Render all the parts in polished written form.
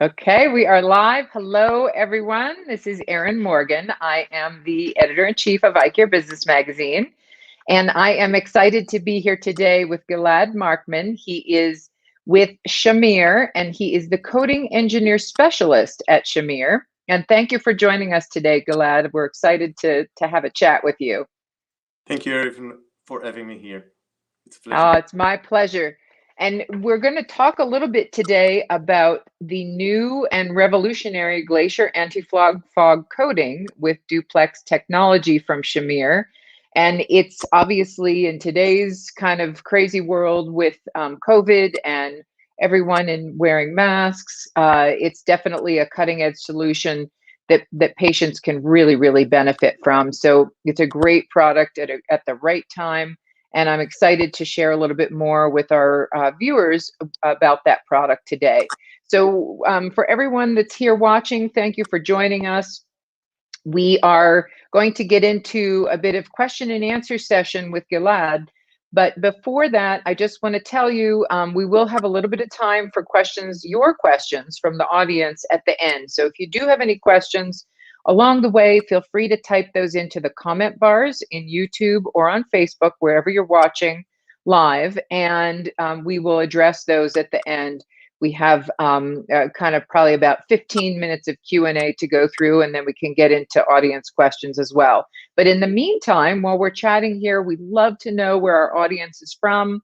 Okay, we are live. Hello, everyone. This is Erin Morgan. I am the editor-in-chief of Eye Care Business Magazine, and I am excited to be here today with Gilad Markman. He is with Shamir, and he is the coding engineer specialist at Shamir. And thank you for joining us today, Gilad. We're excited to have a chat with you. Thank you, Erin, for having me here. It's a pleasure. It's my pleasure. And we're going to talk a little bit today about the new and revolutionary Glacier Anti-Fog coating with duplex technology from Shamir. And it's obviously in today's kind of crazy world with COVID and everyone wearing masks, it's definitely a cutting edge solution that patients can really benefit from. So it's a great product at the right time. And I'm excited to share a little bit more with our viewers about that product today. So for everyone that's here watching, thank you for joining us. We are going to get into a bit of question and answer session with Gilad. But before that, I just want to tell you, we will have a little bit of time for questions, your questions from the audience at the end. So if you do have any questions, along the way, feel free to type those into the comment bars in YouTube or on Facebook, wherever you're watching live, and we will address those at the end. We have kind of probably about 15 minutes of Q&A to go through, and then we can get into audience questions as well. But in the meantime, while we're chatting here, we'd love to know where our audience is from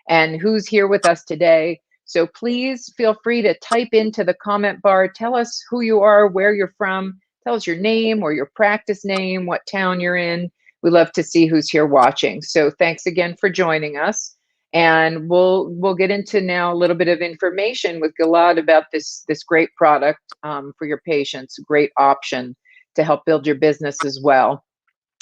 and who's here with us today. So please feel free to type into the comment bar, tell us who you are, where you're from, tell us your name or your practice name, what town you're in. We love to see who's here watching. So thanks again for joining us. And we'll get into now a little bit of information with Gilad about this great product for your patients, great option to help build your business as well.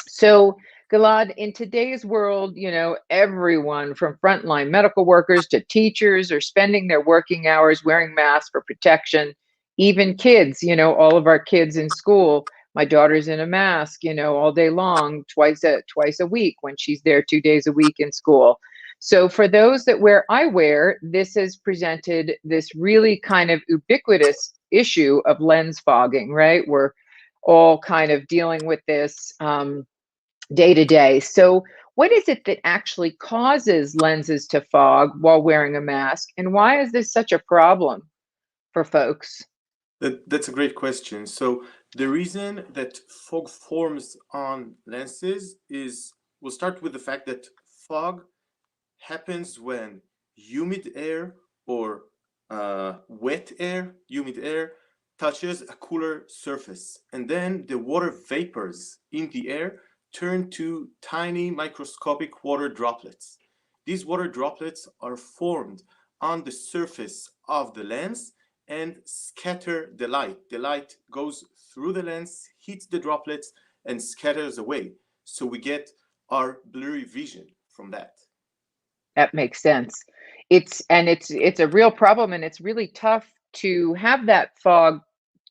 So Gilad, in today's world, you know, everyone from frontline medical workers to teachers are spending their working hours wearing masks for protection. Even kids, you know, all of our kids in school, my daughter's in a mask, you know, all day long, twice a week when she's there 2 days a week in school. So for those that wear eyewear, this has presented this really kind of ubiquitous issue of lens fogging, right? We're all kind of dealing with this day to day. So what is it that actually causes lenses to fog while wearing a mask? And why is this such a problem for folks? That's a great question. So the reason that fog forms on lenses is, we'll start with the fact that fog happens when humid air or wet air, humid air, touches a cooler surface. And then the water vapors in the air turn to tiny microscopic water droplets. These water droplets are formed on the surface of the lens and scatter the light. The light goes through the lens, hits the droplets, and scatters away. So we get our blurry vision from that. That makes sense. It's a real problem, and it's really tough to have that fog,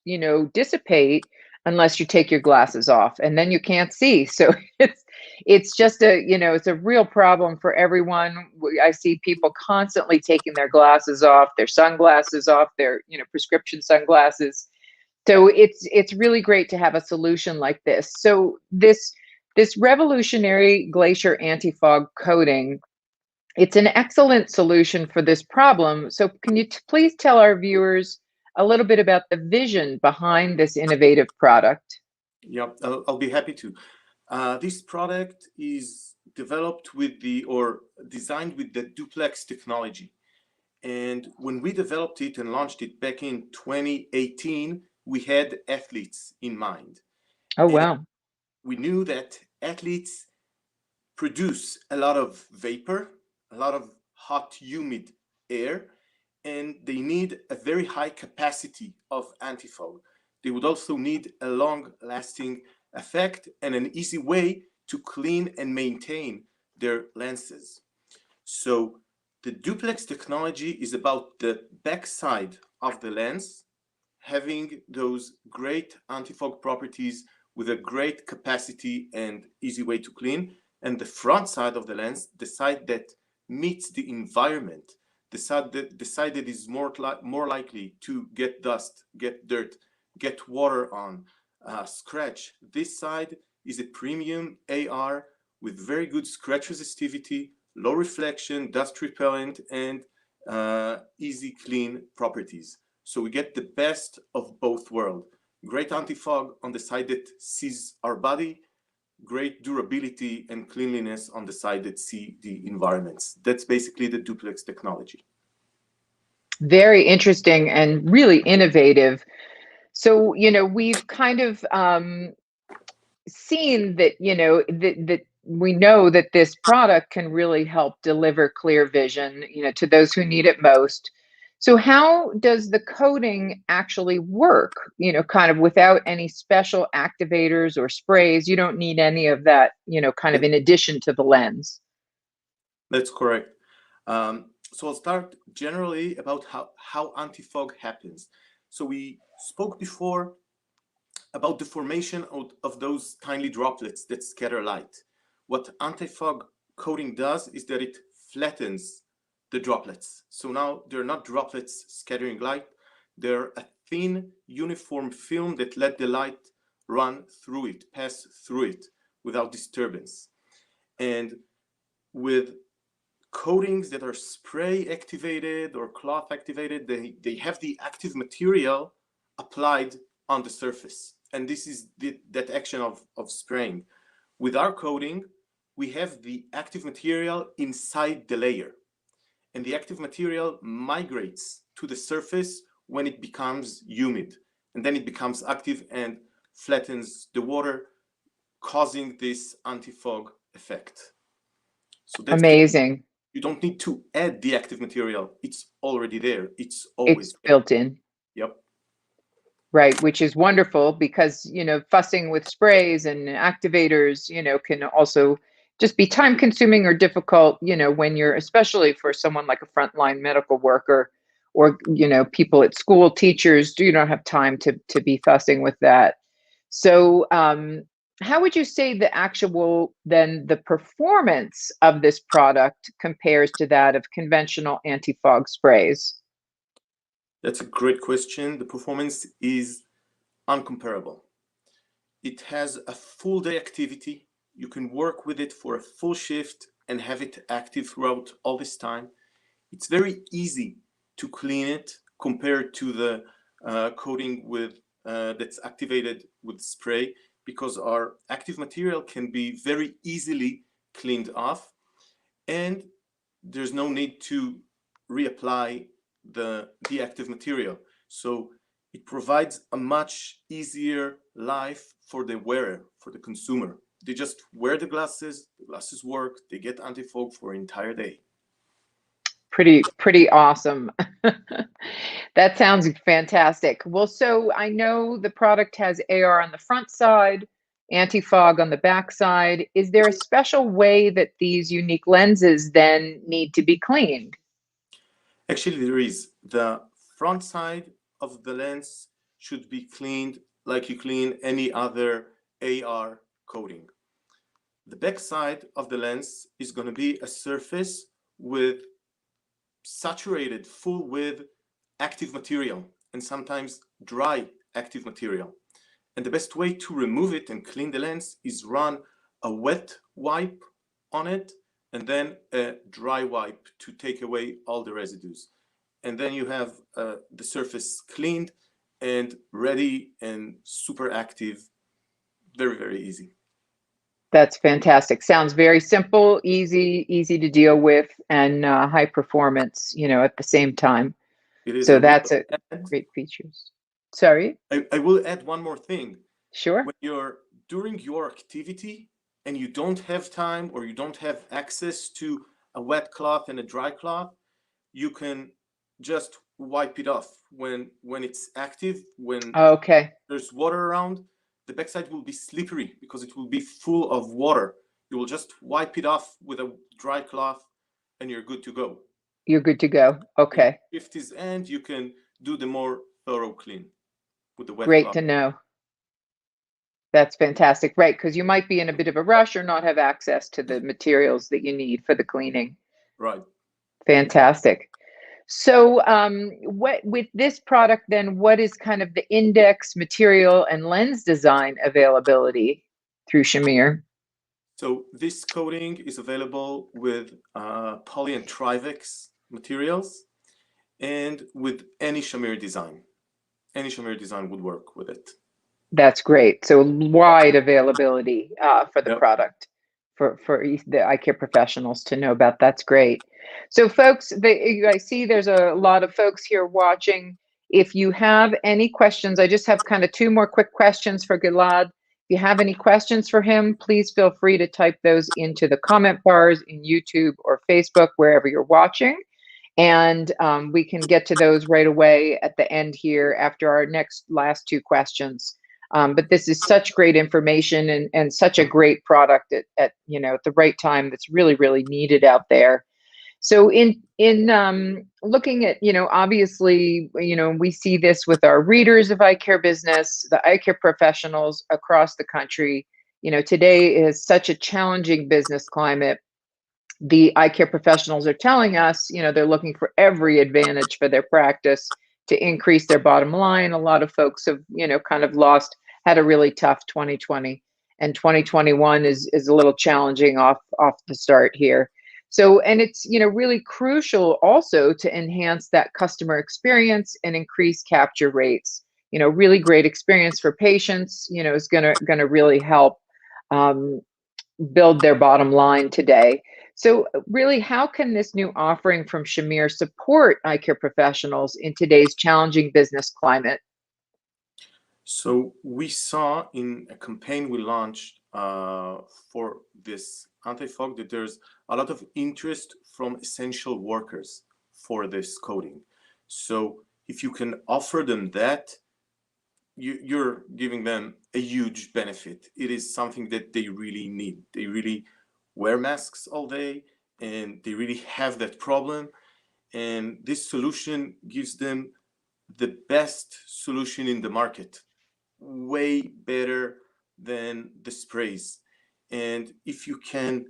you know, dissipate unless you take your glasses off, and then you can't see. So it's just a, you know, it's a real problem for everyone. I see people constantly taking their glasses off, their sunglasses off, their, you know, prescription sunglasses. So it's really great to have a solution like this. So this revolutionary Glacier Anti-Fog coating, it's an excellent solution for this problem. So can you please tell our viewers a little bit about the vision behind this innovative product? Yeah, I'll be happy to. This product is developed with or designed with the duplex technology. And when we developed it and launched it back in 2018, we had athletes in mind. Oh, And wow. we knew that athletes produce a lot of vapor, a lot of hot, humid air, and they need a very high capacity of anti-fog. They would also need a long-lasting effect and an easy way to clean and maintain their lenses. So the duplex technology is about the backside of the lens having those great anti-fog properties with a great capacity and easy way to clean, and the front side of the lens, the side that meets the environment, the side that is more likely to get dust, get dirt, get water on, scratch. This side is a premium AR with very good scratch resistivity, low reflection, dust repellent, and easy clean properties. So we get the best of both worlds. Great anti-fog on the side that sees our body, great durability and cleanliness on the side that see the environments. That's basically the duplex technology. Very interesting and really innovative. So, we've kind of seen that, that we know that this product can really help deliver clear vision, to those who need it most. So how does the coating actually work, kind of without any special activators or sprays? You don't need any of that, kind of in addition to the lens. That's correct. So I'll start generally about how anti-fog happens. So we spoke before about the formation of those tiny droplets that scatter light. What anti-fog coating does is that it flattens the droplets. So now they're not droplets scattering light, they're a thin uniform film that let the light run through it, pass through it without disturbance. And with coatings that are spray activated or cloth activated, they have the active material applied on the surface. And this is that action of spraying. With our coating, we have the active material inside the layer. And the active material migrates to the surface when it becomes humid. And then it becomes active and flattens the water, causing this anti-fog effect. So that's amazing. You don't need to add the active material. It's already there. It's always It's built in. Yep. Right, which is wonderful because, fussing with sprays and activators, can also just be time consuming or difficult, when you're, especially for someone like a frontline medical worker or, people at school, teachers, do not have time to be fussing with that. So, how would you say the performance of this product compares to that of conventional anti-fog sprays? That's a great question. The performance is uncomparable. It has a full day activity. You can work with it for a full shift and have it active throughout all this time. It's very easy to clean it compared to the coating that's activated with spray, because our active material can be very easily cleaned off, and there's no need to reapply the active material. So it provides a much easier life for the wearer, for the consumer. They just wear the glasses work, they get anti-fog for an entire day. Pretty awesome. That sounds fantastic. Well, so I know the product has AR on the front side, anti-fog on the back side. Is there a special way that these unique lenses then need to be cleaned? Actually, there is. The front side of the lens should be cleaned like you clean any other AR coating. The back side of the lens is going to be a surface with saturated full with active material, and sometimes dry active material. And the best way to remove it and clean the lens is run a wet wipe on it and then a dry wipe to take away all the residues. And then you have the surface cleaned and ready and super active. Very, very easy. That's fantastic. Sounds very simple, easy to deal with, and high performance, at the same time. It is. So that's a great features. Sorry? I will add one more thing. Sure. When you're during your activity and you don't have time or you don't have access to a wet cloth and a dry cloth, you can just wipe it off when it's active. When Okay. there's water around, the backside will be slippery because it will be full of water. You will just wipe it off with a dry cloth and you're good to go. You're good to go. Okay. If it is end, you can do the more thorough clean with the wet Great cloth. to know. That's fantastic. Right, because you might be in a bit of a rush or not have access to the materials that you need for the cleaning. Right. Fantastic. So what with this product then, what is kind of the index material and lens design availability through Shamir? So this coating is available with poly and Trivex materials and with any Shamir design. Any Shamir design would work with it. That's great. So wide availability for the Yep. product for the eye care professionals to know about. That's great. So folks, I see there's a lot of folks here watching. If you have any questions, I just have kind of two more quick questions for Gilad. If you have any questions for him, please feel free to type those into the comment bars in YouTube or Facebook, wherever you're watching. And we can get to those right away at the end here after our last two questions. But this is such great information and such a great product at the right time that's really, really needed out there. So in looking at, obviously, we see this with our readers of eye care business, the eye care professionals across the country. Today is such a challenging business climate. The eye care professionals are telling us, they're looking for every advantage for their practice to increase their bottom line. A lot of folks have, kind of had a really tough 2020, and 2021 is a little challenging off the start here. So, and it's, really crucial also to enhance that customer experience and increase capture rates. Really great experience for patients, is gonna really help build their bottom line today. So really, how can this new offering from Shamir support eye care professionals in today's challenging business climate? So we saw in a campaign we launched for this anti-fog that there's a lot of interest from essential workers for this coating. So if you can offer them that, you're giving them a huge benefit. It is something that they really need. They really wear masks all day and they really have that problem. And this solution gives them the best solution in the market, way better than the sprays. And if you can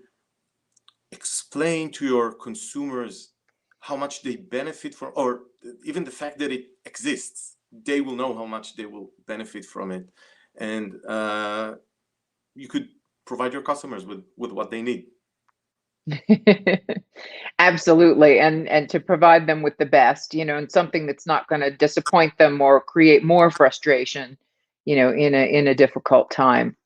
explain to your consumers how much they benefit from, or even the fact that it exists, they will know how much they will benefit from it. And you could provide your customers with what they need. Absolutely, and to provide them with the best, and something that's not going to disappoint them or create more frustration, in a difficult time.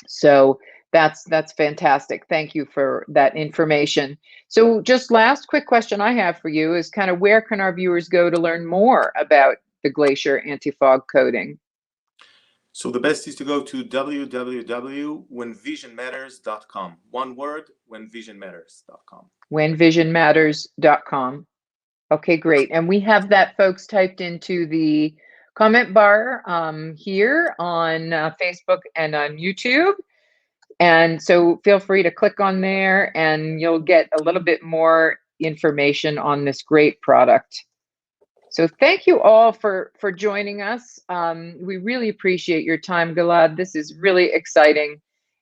So that's fantastic. Thank you for that information. So just last quick question I have for you is kind of where can our viewers go to learn more about the Glacier Anti-Fog coating? So the best is to go to www.whenvisionmatters.com. One word, whenvisionmatters.com. Whenvisionmatters.com. Okay, great. And we have that, folks, typed into the comment bar here on Facebook and on YouTube. And so feel free to click on there and you'll get a little bit more information on this great product. So thank you all for joining us. We really appreciate your time, Gilad. This is really exciting.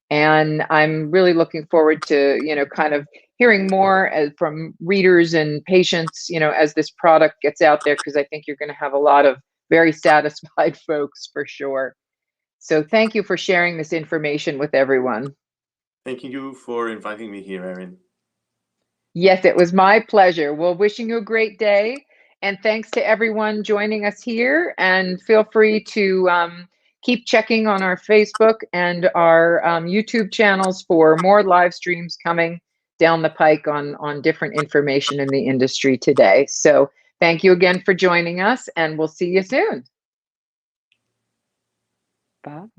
And I'm really looking forward to, kind of hearing more from readers and patients, as this product gets out there, because I think you're going to have a lot of very satisfied folks for sure. So thank you for sharing this information with everyone. Thank you for inviting me here, Erin. Yes, it was my pleasure. Well, wishing you a great day. And thanks to everyone joining us here. And feel free to keep checking on our Facebook and our YouTube channels for more live streams coming down the pike on different information in the industry today. So thank you again for joining us, and we'll see you soon. Bye.